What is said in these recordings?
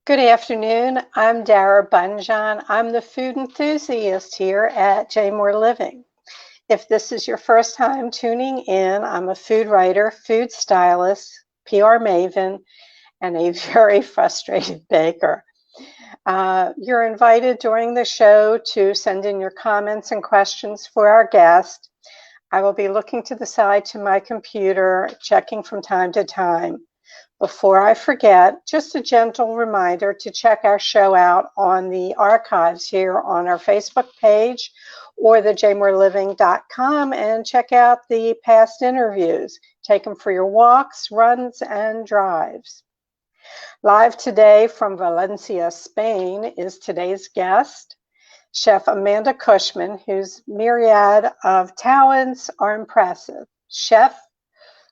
Good afternoon. I'm Dara Bunjon. I'm the food enthusiast here at More Living. If this is your first time tuning in, I'm a food writer, food stylist, PR maven, and a very frustrated baker. You're invited during the show to send in your comments and questions for our guest. I will be looking to the side to my computer, checking from time to time. Before I forget, just a gentle reminder to check our show out on the archives here on our Facebook page or the jmoreliving.com and check out the past interviews. Take them for your walks, runs, and drives. Live today from Valencia, Spain is today's guest, Chef Amanda Cushman, whose myriad of talents are impressive. Chef,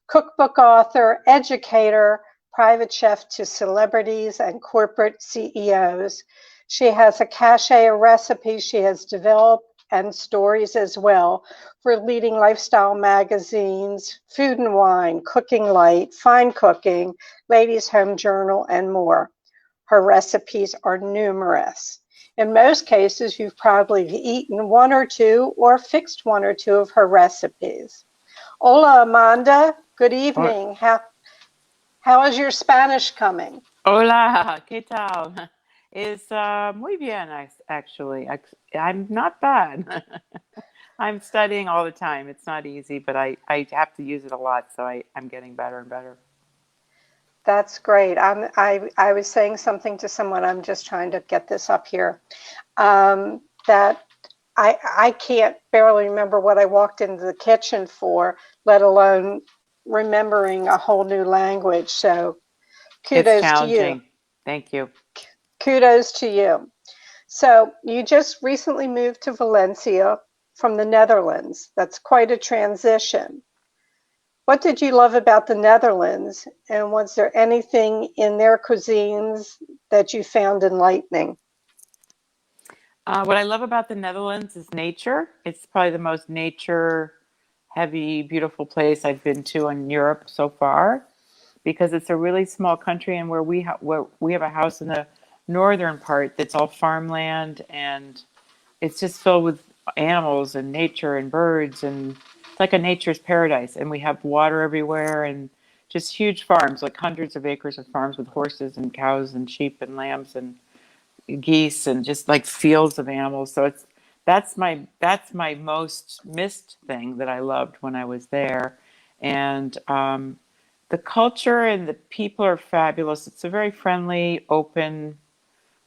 cookbook author, educator, private chef to celebrities and corporate CEOs. She has a cache of recipes she has developed and stories as well for leading lifestyle magazines, Food and Wine, Cooking Light, Fine Cooking, Ladies Home Journal, and more. Her recipes are numerous. In most cases, you've probably eaten one or two or fixed one or two of her recipes. Hola, Amanda. Good evening. How is your Spanish coming? Hola, ¿qué tal? Is muy bien, actually. I'm not bad. I'm studying all the time. It's not easy, but I have to use it a lot, so I'm getting better and better. That's great. I was saying something to someone, I'm just trying to get this up here, that I can't barely remember what I walked into the kitchen for, let alone remembering a whole new language. So It's kudos to you. challenging. Thank you. Kudos to you. So you just recently moved to Valencia from the Netherlands. That's quite a transition. What did you love about the Netherlands, and was there anything in their cuisines that you found enlightening? What I love about the Netherlands is nature. It's probably the most nature-heavy, beautiful place I've been to in Europe so far, because it's a really small country, and where we have a house in the northern part that's all farmland, and it's just filled with animals and nature and birds, and it's like a nature's paradise. And we have water everywhere, and just huge farms, like hundreds of acres of farms with horses and cows and sheep and lambs and geese, and just like fields of animals. So that's my most missed thing that I loved when I was there. And the culture and the people are fabulous. It's a very friendly, open,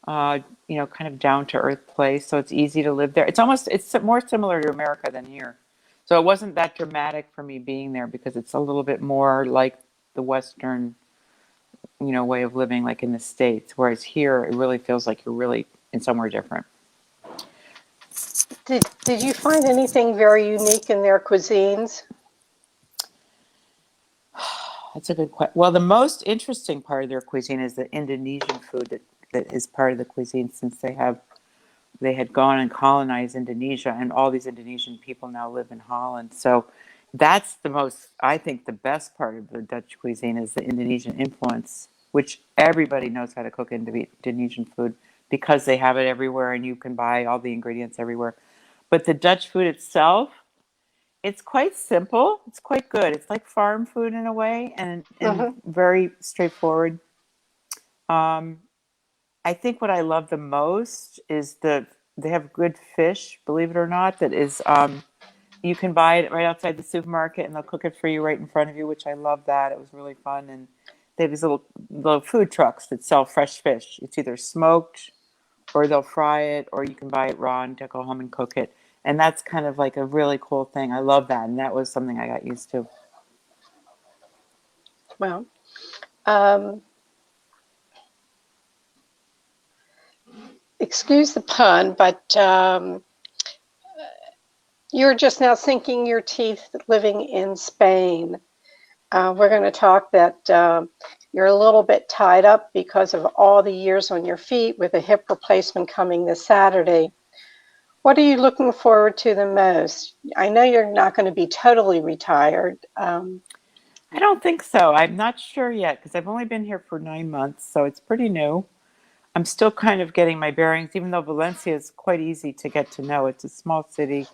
kind of down to earth place. So it's easy to live there. It's more similar to America than here. So it wasn't that dramatic for me being there, because it's a little bit more like the Western, way of living, like in the States. Whereas here, it really feels like you're really in somewhere different. Did you find anything very unique in their cuisines? That's a good question. Well, the most interesting part of their cuisine is the Indonesian food that is part of the cuisine, since they had gone and colonized Indonesia, and all these Indonesian people now live in Holland. So that's I think the best part of the Dutch cuisine is the Indonesian influence, which everybody knows how to cook Indonesian food because they have it everywhere and you can buy all the ingredients everywhere. But the Dutch food itself, it's quite simple. It's quite good. It's like farm food in a way, and Mm-hmm. very straightforward. Um, I think what I love the most is they have good fish, believe it or not, that is you can buy it right outside the supermarket and they'll cook it for you right in front of you, which I love that. It was really fun. And they have these little food trucks that sell fresh fish. It's either smoked or they'll fry it, or you can buy it raw and go home and cook it. And that's kind of like a really cool thing. I love that. And that was something I got used to. Well, um, excuse the pun, but you're just now sinking your teeth living in Spain. We're going to talk that you're a little bit tied up because of all the years on your feet with a hip replacement coming this Saturday. What are you looking forward to the most? I know you're not going to be totally retired. I don't think so. I'm not sure yet, because I've only been here for 9 months, so it's pretty new. I'm still kind of getting my bearings, even though Valencia is quite easy to get to know. It's a small city,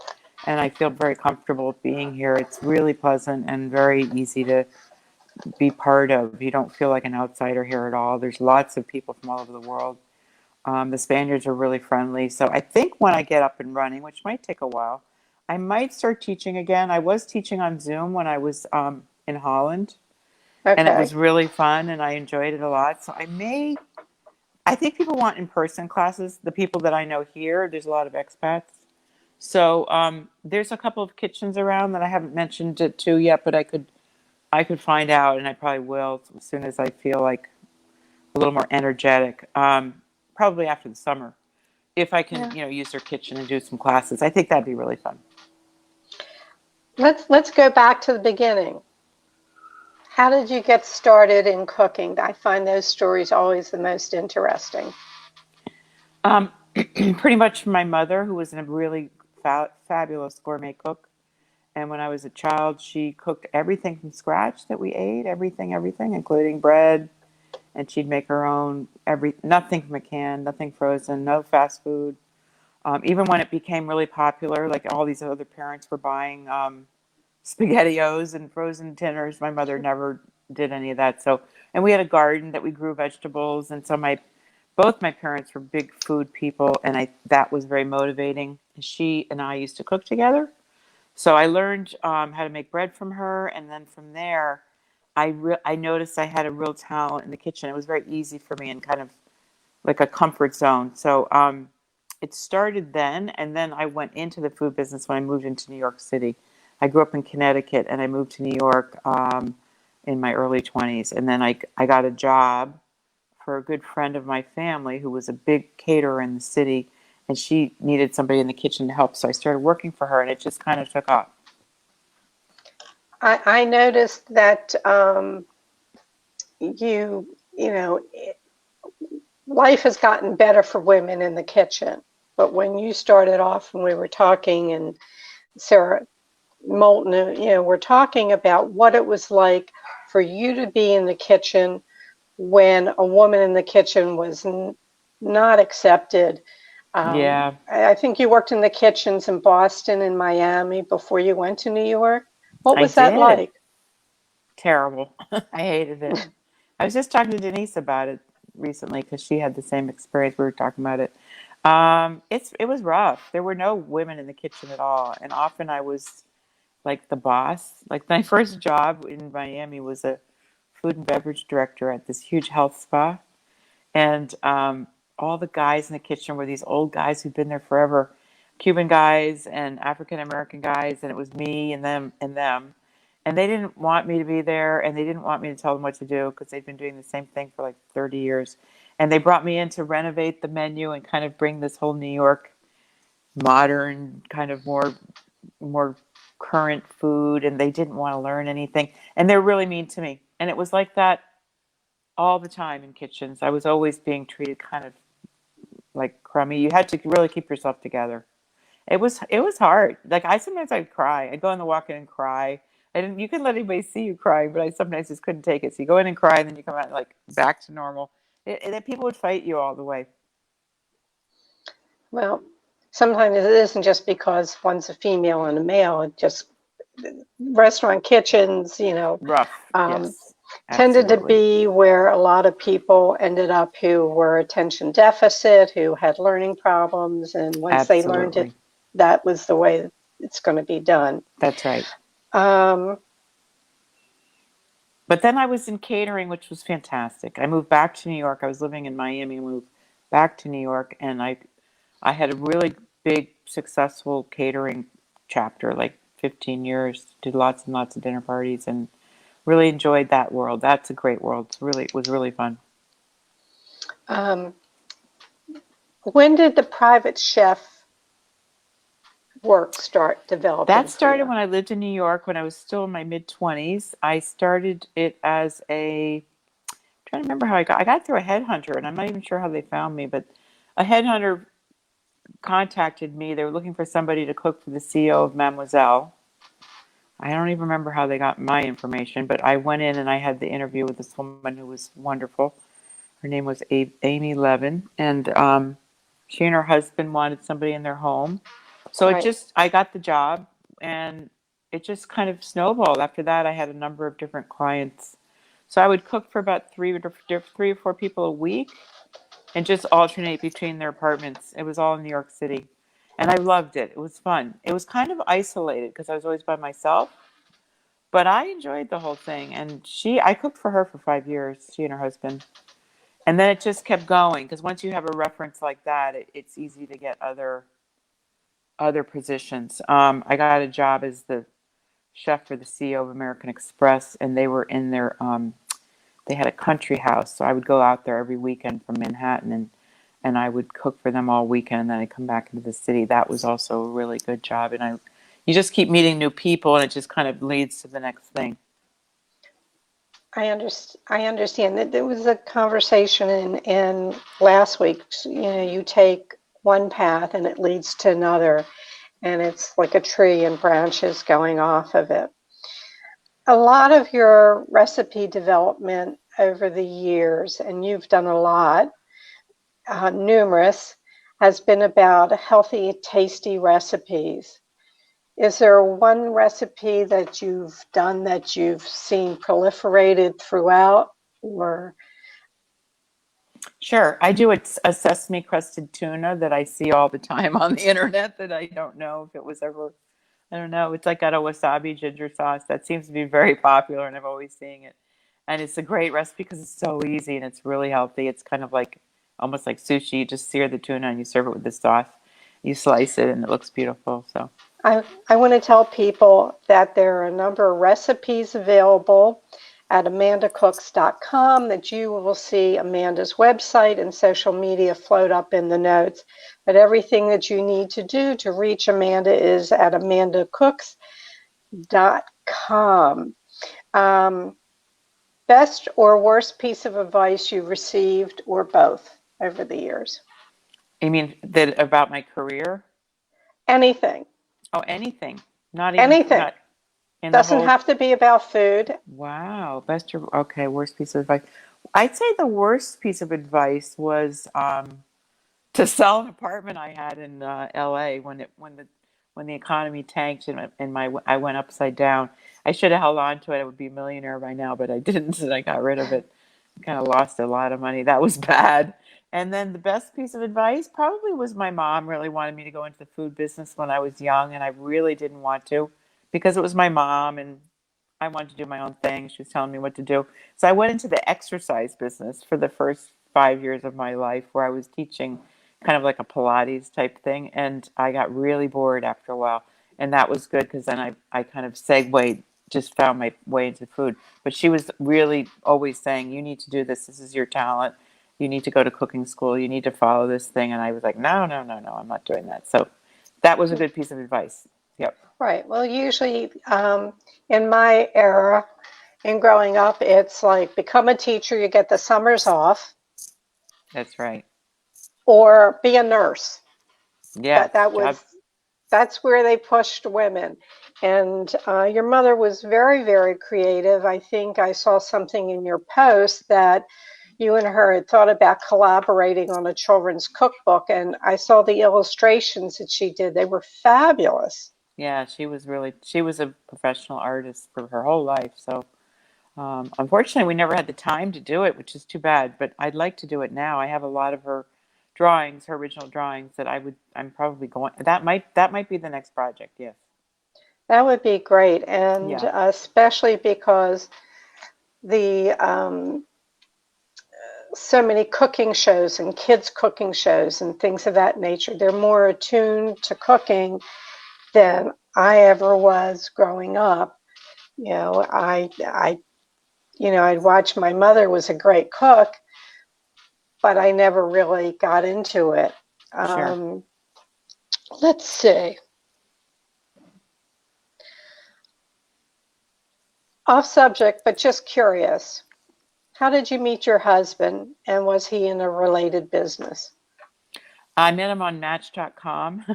and I feel very comfortable being here. It's really pleasant and very easy to be part of. You don't feel like an outsider here at all. There's lots of people from all over the world. The Spaniards are really friendly. So I think when I get up and running, which might take a while, I might start teaching again. I was teaching on Zoom when I was in Holland, and it Okay. was really fun, and I enjoyed it a lot. So I think people want in-person classes. The people that I know here, there's a lot of expats. So there's a couple of kitchens around that I haven't mentioned it to yet, but I could find out, and I probably will as soon as I feel like a little more energetic. Probably after the summer, if I can, Yeah. use their kitchen and do some classes. I think that'd be really fun. Let's go back to the beginning. How did you get started in cooking? I find those stories always the most interesting. Um, Pretty much from my mother, who was a really fabulous gourmet cook. And when I was a child, she cooked everything from scratch that we ate, everything, including bread. And she'd make her own nothing from a can, nothing frozen, no fast food. Even when it became really popular, like all these other parents were buying SpaghettiOs and frozen dinners, my mother never did any of that. So, and we had a garden that we grew vegetables, and so both my parents were big food people, and that was very motivating. She and I used to cook together. So I learned how to make bread from her, and then from there, I noticed I had a real talent in the kitchen. It was very easy for me and kind of like a comfort zone. So it started then, and then I went into the food business when I moved into New York City. I grew up in Connecticut, and I moved to New York in my early 20s, and then I got a job for a good friend of my family who was a big caterer in the city, and she needed somebody in the kitchen to help. So I started working for her, and it just kind of took off. I noticed that you know, life has gotten better for women in the kitchen. But when you started off and we were talking, and Sarah Moulton, we're talking about what it was like for you to be in the kitchen when a woman in the kitchen was not accepted. Yeah, I think you worked in the kitchens in Boston and Miami before you went to New York. What I was that did. like? Terrible. I hated it. I was just talking to Denise about it recently because she had the same experience. We were talking about it. It was rough. There were no women in the kitchen at all, and often I was like the boss. Like my first job in Miami was a food and beverage director at this huge health spa, and all the guys in the kitchen were these old guys who'd been there forever, Cuban guys and African American guys, and it was me and them, and they didn't want me to be there, and they didn't want me to tell them what to do because they'd been doing the same thing for like 30 years, and they brought me in to renovate the menu and kind of bring this whole New York modern kind of more current food, and they didn't want to learn anything, and they're really mean to me, and it was like that all the time in kitchens. I was always being treated kind of like crummy. You had to really keep yourself together. It was hard. Like I'd cry. I'd go in the walk-in and cry. I didn't. You couldn't let anybody see you crying, but I sometimes just couldn't take it. So you go in and cry, and then you come out like back to normal. People would fight you all the way. Well, sometimes it isn't just because one's a female and a male. It just restaurant kitchens, Rough. um, Yes, tended to absolutely, be where a lot of people ended up who were attention deficit, who had learning problems, and once they learned it, absolutely. that was the way it's going to be done. That's right. Um, But then I was in catering, which was fantastic. I moved back to New York. I was living in Miami, moved back to New York, and I had a really big, successful catering chapter, like 15 years, did lots and lots of dinner parties, and really enjoyed that world. That's a great world. It was really fun. um, when did the private chef work start developing That for started you? when I lived in New York when I was still in my mid 20s. I started it as trying to remember how I got through a headhunter, and I'm not even sure how they found me, but a headhunter contacted me. They were looking for somebody to cook for the CEO of Mademoiselle. I don't even remember how they got my information, but I went in and I had the interview with this woman who was wonderful. Her name was Amy Levin, and she and her husband wanted somebody in their home. So Right. I got the job, and it just kind of snowballed. After that, I had a number of different clients. So I would cook for about three or four people a week, and just alternate between their apartments. It was all in New York City, and I loved it. It was fun. It was kind of isolated because I was always by myself, but I enjoyed the whole thing. And I cooked for her for 5 years, she and her husband. And then it just kept going because once you have a reference like that, it's easy to get other positions. I got a job as the chef for the CEO of American Express, and they were in their they had a country house, so I would go out there every weekend from Manhattan, and I would cook for them all weekend, and then I'd come back into the city. That was also a really good job, and you just keep meeting new people, and it just kind of leads to the next thing. I understand that there was a conversation in last week. You know, you take one path and it leads to another, and it's like a tree and branches going off of it. A lot of your recipe development over the years, and you've done a lot, numerous, has been about healthy, tasty recipes. Is there one recipe that you've done that you've seen proliferated throughout, or? Sure. I do a sesame crusted tuna that I see all the time on the internet that I don't know if it was ever, I don't know. It's like got a wasabi ginger sauce that seems to be very popular, and I'm always seeing it. And it's a great recipe because it's so easy and it's really healthy. It's kind of like almost like sushi. You just sear the tuna and you serve it with the sauce. You slice it and it looks beautiful. So I want to tell people that there are a number of recipes available at amandacooks.com that you will see Amanda's website and social media float up in the notes. But everything that you need to do to reach Amanda is at amandacooks.com. Best or worst piece of advice you received, or both, over the years? you mean that about my career? Anything. Oh, anything. Not even Anything. not in the Doesn't whole. have to be about food. Wow, okay, worst piece of advice. I'd say the worst piece of advice was to sell an apartment I had in LA when the economy tanked and I went upside down. I should have held on to it. I would be a millionaire by now, but I didn't, and I got rid of it. Kind of lost a lot of money. That was bad. And then the best piece of advice probably was my mom really wanted me to go into the food business when I was young, and I really didn't want to because it was my mom and I wanted to do my own thing. She was telling me what to do. So I went into the exercise business for the first 5 years of my life where I was teaching kind of like a Pilates type thing. And I got really bored after a while. And that was good because then I kind of segued, just found my way into food. But she was really always saying, you need to do this. This is your talent. You need to go to cooking school. You need to follow this thing. And I was like, no, no, no, no, I'm not doing that. So that was a good piece of advice. Yep. Right. Well, usually in my era, in growing up, it's like become a teacher, you get the summers off, That's right. or be a nurse. Yes. That Job. was that's where they pushed women. And your mother was very, very creative. I think I saw something in your post that you and her had thought about collaborating on a children's cookbook, and I saw the illustrations that she did. They were fabulous. Yeah, she was a professional artist for her whole life. So, unfortunately, we never had the time to do it, which is too bad. But I'd like to do it now. I have a lot of her drawings, her original drawings that I'm probably going, that might be the next project. Yes. That would be great, and Yeah. especially because the so many cooking shows and kids cooking shows and things of that nature, they're more attuned to cooking than I ever was growing up. You know, I'd watch my mother was a great cook, but I never really got into it. Sure. Um, let's see. Off subject, but just curious. How did you meet your husband, and was he in a related business? I met him on Match.com,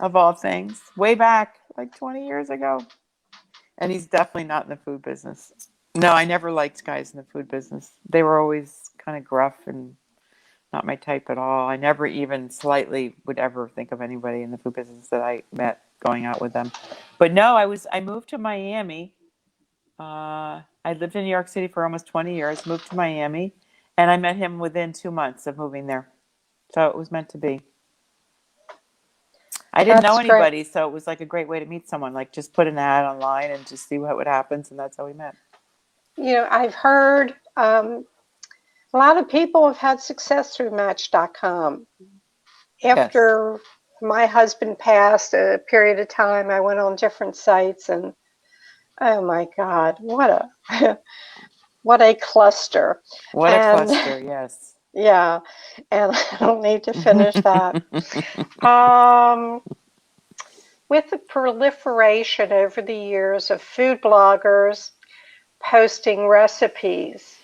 of all things, way back like 20 years ago. And he's definitely not in the food business. No, I never liked guys in the food business. They were always kind of gruff and not my type at all. I never even slightly would ever think of anybody in the food business that I met going out with them. But no, I moved to Miami. I lived in New York City for almost 20 years, moved to Miami, and I met him within 2 months of moving there. So it was meant to be. I didn't know That's great. anybody, so it was like a great way to meet someone. Like just put an ad online and just see what would happen, and that's how we met. I've heard a lot of people have had success through Match.com. Yes. After my husband passed, a period of time, I went on different sites, and oh my God, what a what a cluster. What a And cluster, yes. yeah, and I don't need to finish that. Um, with the proliferation over the years of food bloggers posting recipes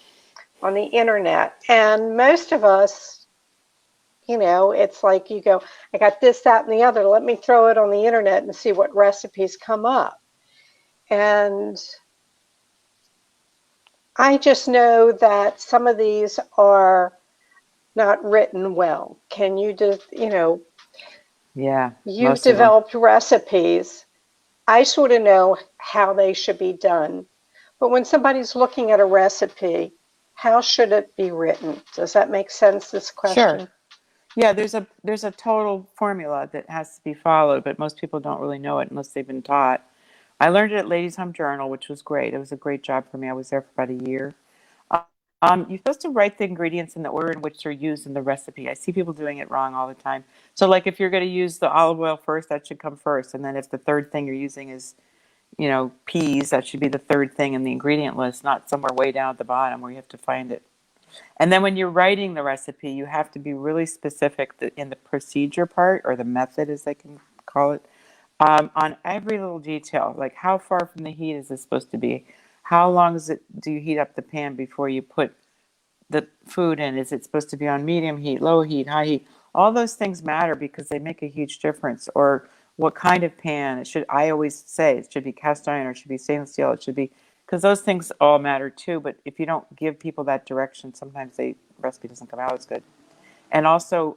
on the internet, and most of us, it's like you go, I got this, that, and the other. Let me throw it on the internet and see what recipes come up. And I just know that some of these are not written well. Can you just, Yeah, you've most of them. developed recipes. I sort of know how they should be done. But when somebody's looking at a recipe, how should it be written? Does that make sense, this Sure. question? Yeah, there's a total formula that has to be followed, but most people don't really know it unless they've been taught. I learned it at Ladies Home Journal, which was great. It was a great job for me. I was there for about a year. You're supposed to write the ingredients in the order in which they're used in the recipe. I see people doing it wrong all the time. So, like, if you're going to use the olive oil first, that should come first. And then if the third thing you're using is, peas, that should be the third thing in the ingredient list, not somewhere way down at the bottom where you have to find it. And then when you're writing the recipe, you have to be really specific in the procedure part, or the method as they can call it, on every little detail. Like how far from the heat is this supposed to be? How long do you heat up the pan before you put the food in? Is it supposed to be on medium heat, low heat, high heat? All those things matter because they make a huge difference. Or what kind of pan? I always say it should be cast iron or it should be stainless steel. It should be, because those things all matter too. But if you don't give people that direction, sometimes the recipe doesn't come out as good. And also,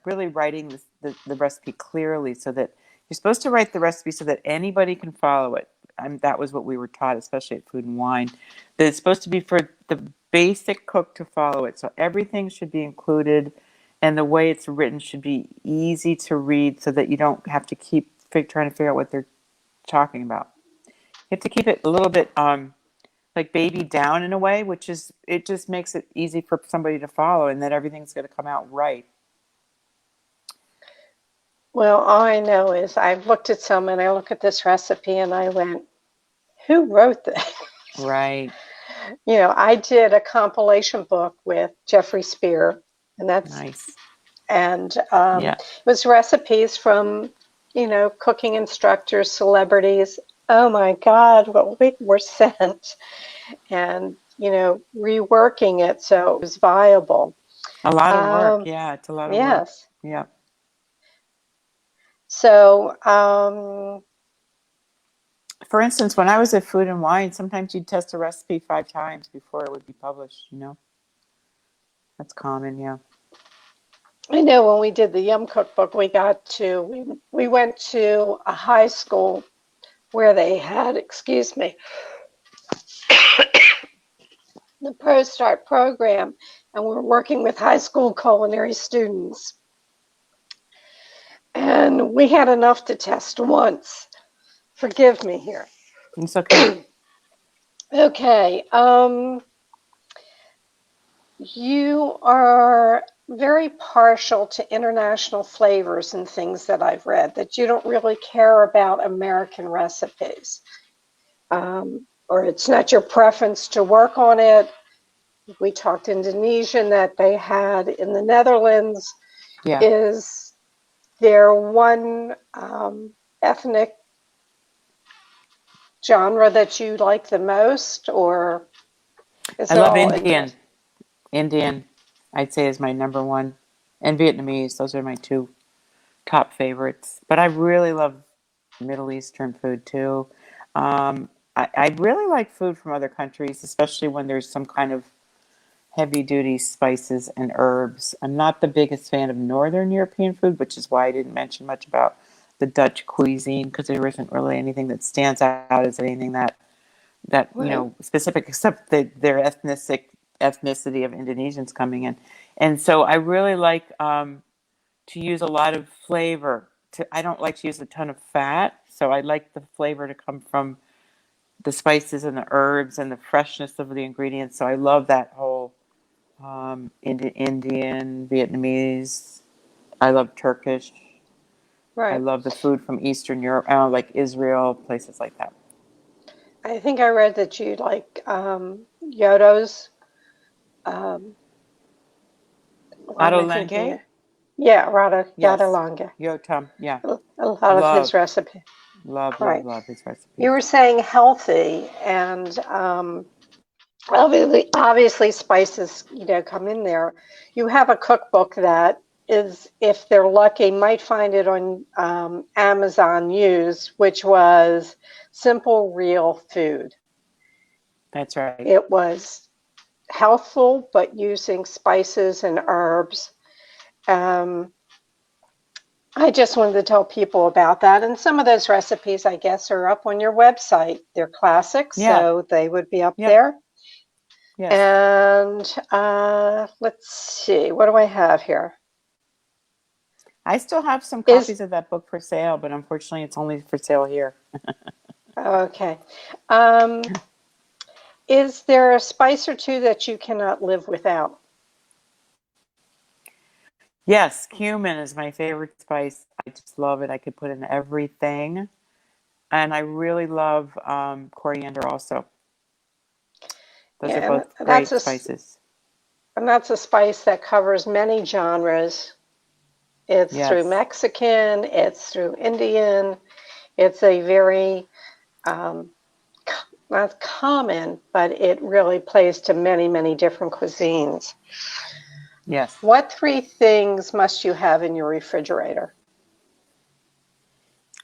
really writing the recipe clearly, so that you're supposed to write the recipe so that anybody can follow it. That was what we were taught, especially at Food and Wine. That it's supposed to be for the basic cook to follow it. So everything should be included, and the way it's written should be easy to read, so that you don't have to keep trying to figure out what they're talking about. You have to keep it a little bit like baby down in a way, which is, it just makes it easy for somebody to follow, and that everything's going to come out right. Well, all I know is I've looked at some and I look at this recipe and I went, who wrote this? Right. I did a compilation book with Jeffrey Spear, and Nice. it Yeah. was recipes from, cooking instructors, celebrities. Oh my God, what we were sent, and reworking it so it was viable. A lot of work. Um, Yeah, it's a lot of work. yes. Yeah. So, For instance, when I was at Food and Wine, sometimes you'd test a recipe 5 times before it would be published. That's common, yeah. I know when we did the Yum Cookbook, we went to a high school where they had, excuse me, the Pro Start program, and we're working with high school culinary students. And we had enough to test once. Forgive me here. It's okay. Okay. You are very partial to international flavors and things that I've read, that you don't really care about American recipes. Or it's not your preference to work on it. We talked Indonesian that they had in the Netherlands. Yeah. Is there one ethnic genre that you like the most, or is I it love all Indian. interest? Indian, I'd say, is my number one. And Vietnamese, those are my two top favorites. But I really love Middle Eastern food too. I really like food from other countries, especially when there's some kind of heavy duty spices and herbs. I'm not the biggest fan of Northern European food, which is why I didn't mention much about the Dutch cuisine, because there isn't really anything that stands out as anything that Right. specific, except their ethnicity of Indonesians coming in. And so I really like to use a lot of flavor. I don't like to use a ton of fat, so I like the flavor to come from the spices and the herbs and the freshness of the ingredients. So I love that whole Indian, Vietnamese. I love Turkish. I Right. love the food from Eastern Europe, like Israel, places like that. I think I read that you like Yodo's. Um, why am I thinking Adolange? it? Yeah, Yada Yes. Longa. Yotam. Yeah. A lot of his Love, recipe. love, love, Right. love his You recipes. were saying healthy, and obviously spices, come in there. You have a cookbook that is, if they're lucky, might find it on Amazon Used, which was Simple Real Food. That's right. It was healthful, but using spices and herbs. Um, I just wanted to tell people about that. And some of those recipes, I guess, are up on your website. They're classics, Yeah. so they would be up Yep. there. Yes. And let's see, what do I have here? I still have some Is copies of that book for sale, but unfortunately, it's only for sale here. okay. Um, is there a spice or two that you cannot live without? Yes, cumin is my favorite spice. I just love it. I could put in everything. And I really love coriander also. Those Yeah, are and both great spices. that's a spice that covers many genres. It's through Yes. Mexican, it's through Indian. It's a very um, not common, but it really plays to many, many different cuisines. Yes. What three things must you have in your refrigerator?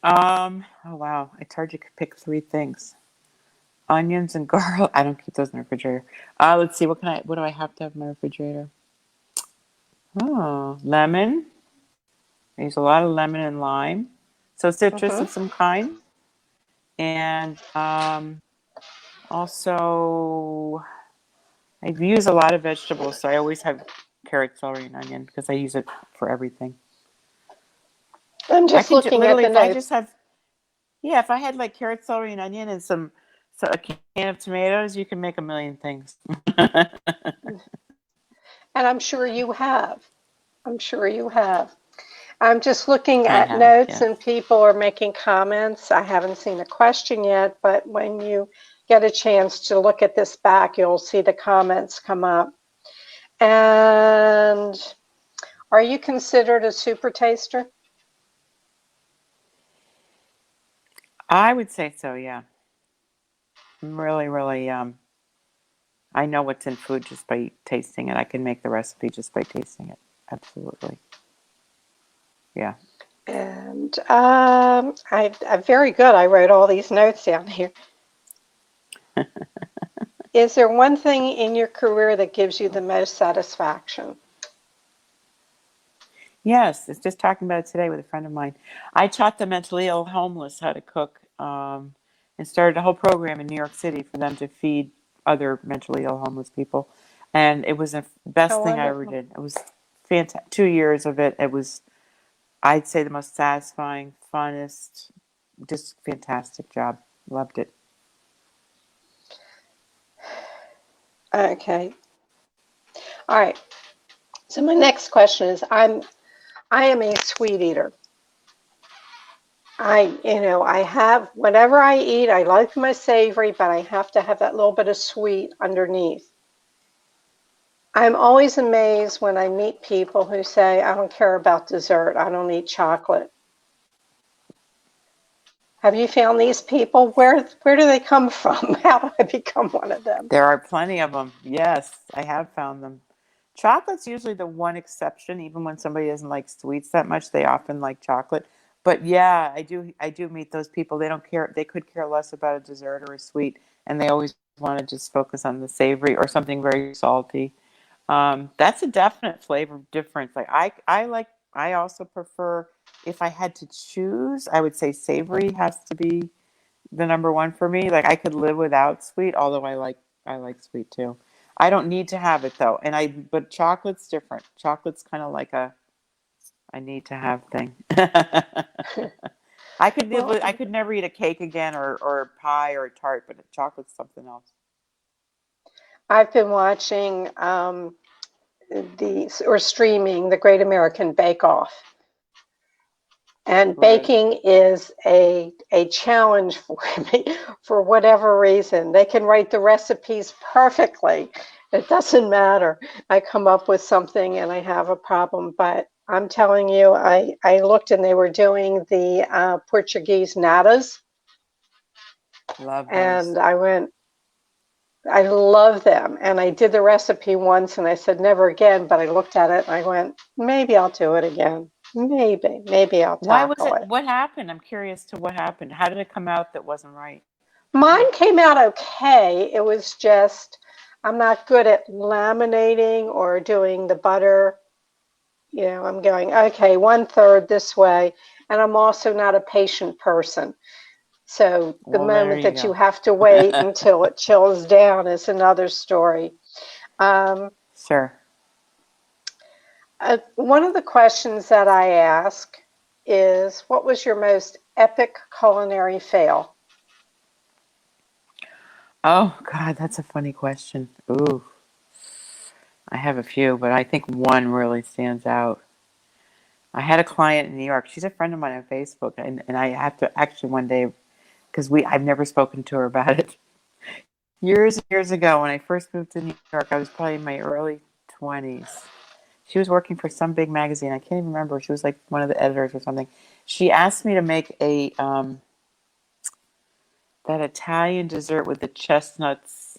Oh wow. It's hard to pick three things. Onions and garlic. I don't keep those in the refrigerator. Let's see. What do I have to have in my refrigerator? Oh, lemon. I use a lot of lemon and lime. So citrus Hmm. of some kind. And also, I use a lot of vegetables, so I always have carrot, celery, and onion because I use it for everything. I'm I just can looking at literally, the if I just notes, have, yeah, if I had like carrot, celery, and onion and so a can of tomatoes, you can make a million things. and I'm sure you have. I'm sure you have. I'm just looking I at have, notes yes. and people are making comments. I haven't seen a question yet, but when you get a chance to look at this back, you'll see the comments come up. And are you considered a super taster? I would say so, yeah. I'm really, really, I know what's in food just by tasting it. I can make the recipe just by tasting it. Absolutely. Yeah. And I'm very good. I wrote all these notes down here. Is there one thing in your career that gives you the most satisfaction? Yes, it's just talking about it today with a friend of mine. I taught the mentally ill homeless how to cook, and started a whole program in New York City for them to feed other mentally ill homeless people. And it was the best How thing I ever wonderful. did. It was fantastic. 2 years of it. It was, I'd say, the most satisfying, funnest, just fantastic job. Loved it. Okay. All right. So my next question is I am a sweet eater. I have whatever I eat, I like my savory, but I have to have that little bit of sweet underneath. I'm always amazed when I meet people who say, I don't care about dessert, I don't eat chocolate. Have you found these people? Where do they come from? How do I become one of them? There are plenty of them. Yes, I have found them. Chocolate's usually the one exception. Even when somebody doesn't like sweets that much, they often like chocolate. But yeah, I do meet those people. They don't care. They could care less about a dessert or a sweet, and they always want to just focus on the savory or something very salty. That's a definite flavor difference. Like I also prefer, if I had to choose, I would say savory has to be the number one for me. Like I could live without sweet, although I like sweet too. I don't need to have it though. But chocolate's different. Chocolate's kind of like a I need to have thing. Well, I could never eat a cake again or a pie or a tart, but chocolate's something else. I've been watching or streaming the Great American Bake Off. And Right. baking is a challenge for me for whatever reason. They can write the recipes perfectly. It doesn't matter. I come up with something and I have a problem, but I'm telling you, I looked and they were doing the Portuguese natas, Love those. and I went, I love them. And I did the recipe once and I said never again, but I looked at it and I went, maybe I'll do it again. Maybe I'll Why was tackle it? it. What happened? I'm curious to what happened. How did it come out that wasn't right? Mine came out okay. It was just, I'm not good at laminating or doing the butter. I'm going, okay, 1/3 this way. And I'm also not a patient person. So the Well, there moment you that you go. have to wait until it chills down is another story. Um, Sure. one of the questions that I ask is, what was your most epic culinary fail? Oh God, that's a funny question. Ooh, I have a few, but I think one really stands out. I had a client in New York. She's a friend of mine on Facebook, and I have to actually one day because I've never spoken to her about it. Years and years ago, when I first moved to New York, I was probably in my early 20s. She was working for some big magazine. I can't even remember. She was like one of the editors or something. She asked me to make a that Italian dessert with the chestnuts.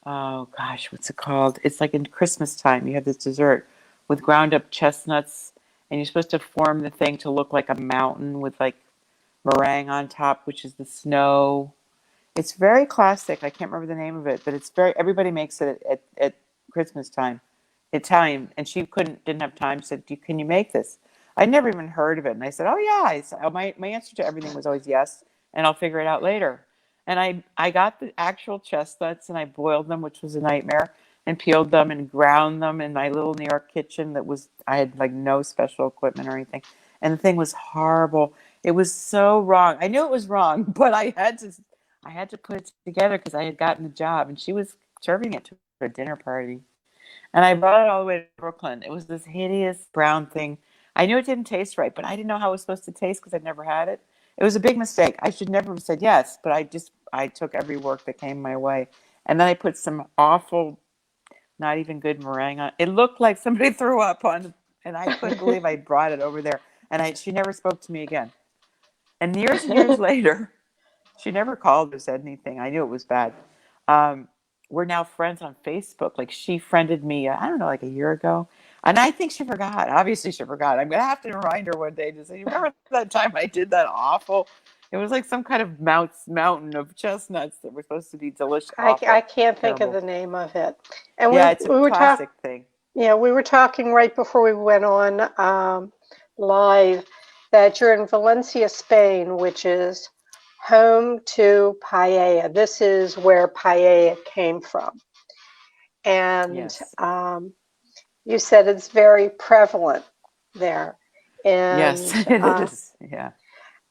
Oh gosh, what's it called? It's like in Christmas time. You have this dessert with ground up chestnuts, and you're supposed to form the thing to look like a mountain with like meringue on top, which is the snow. It's very classic. I can't remember the name of it, but it's very. Everybody makes it at Christmas time, Italian. And she didn't have time. Said, "Can you make this?" I'd never even heard of it, and I said, "Oh yeah." My answer to everything was always yes, and I'll figure it out later. And I got the actual chestnuts and I boiled them, which was a nightmare, and peeled them and ground them in my little New York kitchen. I had like no special equipment or anything, and the thing was horrible. It was so wrong. I knew it was wrong, but I had to put it together because I had gotten the job, and she was serving it to a dinner party. And I brought it all the way to Brooklyn. It was this hideous brown thing. I knew it didn't taste right, but I didn't know how it was supposed to taste because I'd never had it. It was a big mistake. I should never have said yes, but I took every work that came my way. And then I put some awful, not even good meringue on. It looked like somebody threw up on, and I couldn't believe I brought it over there. And she never spoke to me again. And years later, she never called or said anything. I knew it was bad. Um, we're now friends on Facebook. Like she friended me, I don't know, like a year ago. And I think she forgot. Obviously, she forgot. I'm going to have to remind her one day to say, "You remember that time I did that awful?" It was like some kind of mountain of chestnuts that were supposed to be delicious. I Awful. can't think of Terrible. the name of it. And we Yeah, it's a we were talking, classic thing. yeah, we were talking right before we went on live that you're in Valencia, Spain, which is home to paella. This is where paella came from, and Yes. you said it's very prevalent there, Yes, and it is. Yeah.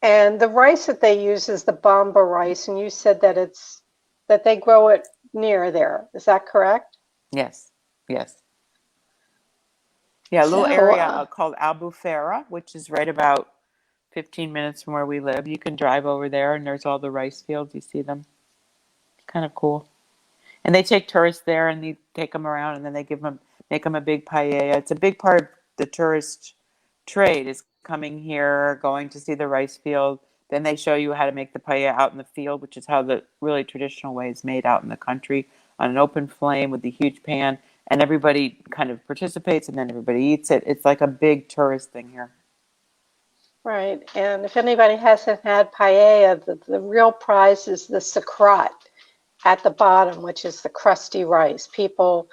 and the rice that they use is the Bamba rice, and you said that they grow it near there. Is that correct? Yes. Yes. Yeah, a little So, area called Albufera, which is right about 15 minutes from where we live. You can drive over there, and there's all the rice fields. You see them. It's kind of cool. And they take tourists there, and they take them around, and then make them a big paella. It's a big part of the tourist trade is coming here, going to see the rice field. Then they show you how to make the paella out in the field, which is how the really traditional way is made out in the country on an open flame with the huge pan. And everybody kind of participates, and then everybody eats it. It's like a big tourist thing here. Right. And if anybody hasn't had paella, the real prize is the sacrat at the bottom, which is the crusty rice. People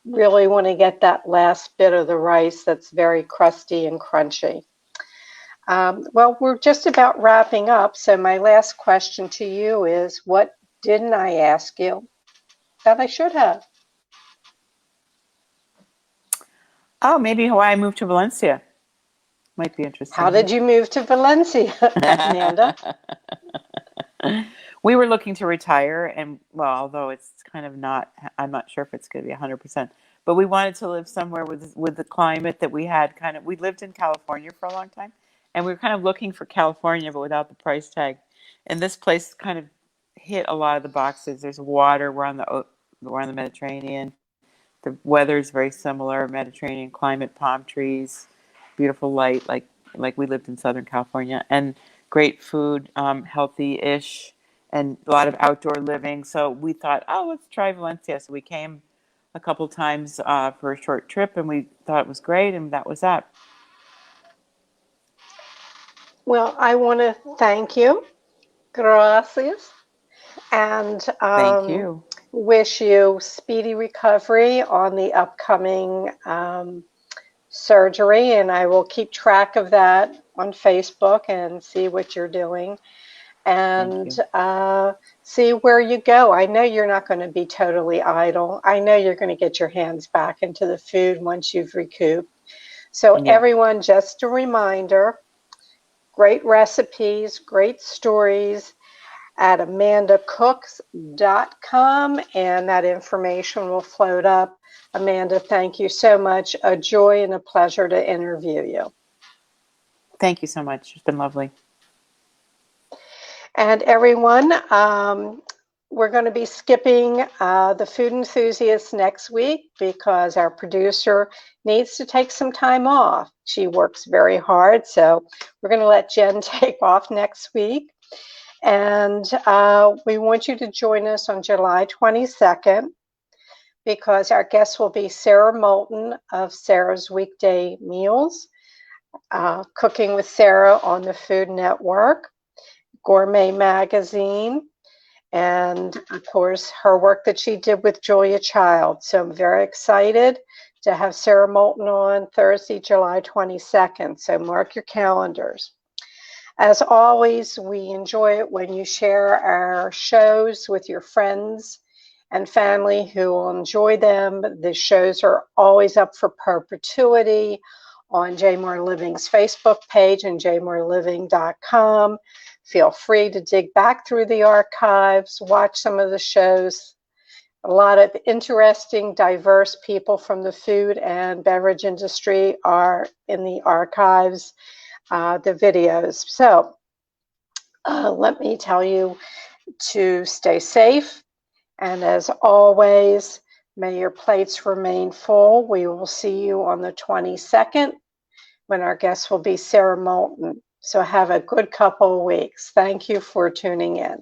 really want to get that last bit of the rice that's very crusty and crunchy. Well, we're just about wrapping up. So my last question to you is, what didn't I ask you that I should have? Oh, maybe why I moved to Valencia. Might be How interesting. did you move to Valencia, Amanda? We were looking to retire, and well, although it's kind of not, I'm not sure if it's going to be 100%, but we wanted to live somewhere with the climate that we had kind of, we lived in California for a long time, and we were kind of looking for California, but without the price tag. And this place kind of hit a lot of the boxes. There's water, we're on the Mediterranean. The weather is very similar, Mediterranean climate, palm trees, beautiful light, like we lived in Southern California, and great food, healthy-ish, and a lot of outdoor living. So we thought, oh, let's try Valencia. So we came a couple times for a short trip, and we thought it was great, and that was that. Well, I want to thank you. Gracias. And Thank you. wish you speedy recovery on the upcoming surgery. And I will keep track of that on Facebook and see what you're doing Thank and you. see where you go. I know you're not going to be totally idle. I know you're going to get your hands back into the food once you've recouped. So, Yeah. everyone, just a reminder, great recipes, great stories at amandacooks.com, and that information will float up. Amanda, thank you so much. A joy and a pleasure to interview you. Thank you so much. It's been lovely. And everyone, we're going to be skipping the Food Enthusiast next week because our producer needs to take some time off. She works very hard, so we're going to let Jen take off next week. And we want you to join us on July 22nd because our guest will be Sarah Moulton of Sarah's Weekday Meals, Cooking with Sarah on the Food Network, Gourmet Magazine, and of course her work that she did with Julia Child. So I'm very excited to have Sarah Moulton on Thursday, July 22nd. So mark your calendars. As always, we enjoy it when you share our shows with your friends and family who will enjoy them. The shows are always up for perpetuity on J More Living's Facebook page and jmoreliving.com. Feel free to dig back through the archives, watch some of the shows. A lot of interesting, diverse people from the food and beverage industry are in the archives, the videos. So let me tell you to stay safe. And as always, may your plates remain full. We will see you on the 22nd when our guest will be Sarah Moulton. So have a good couple of weeks. Thank you for tuning in.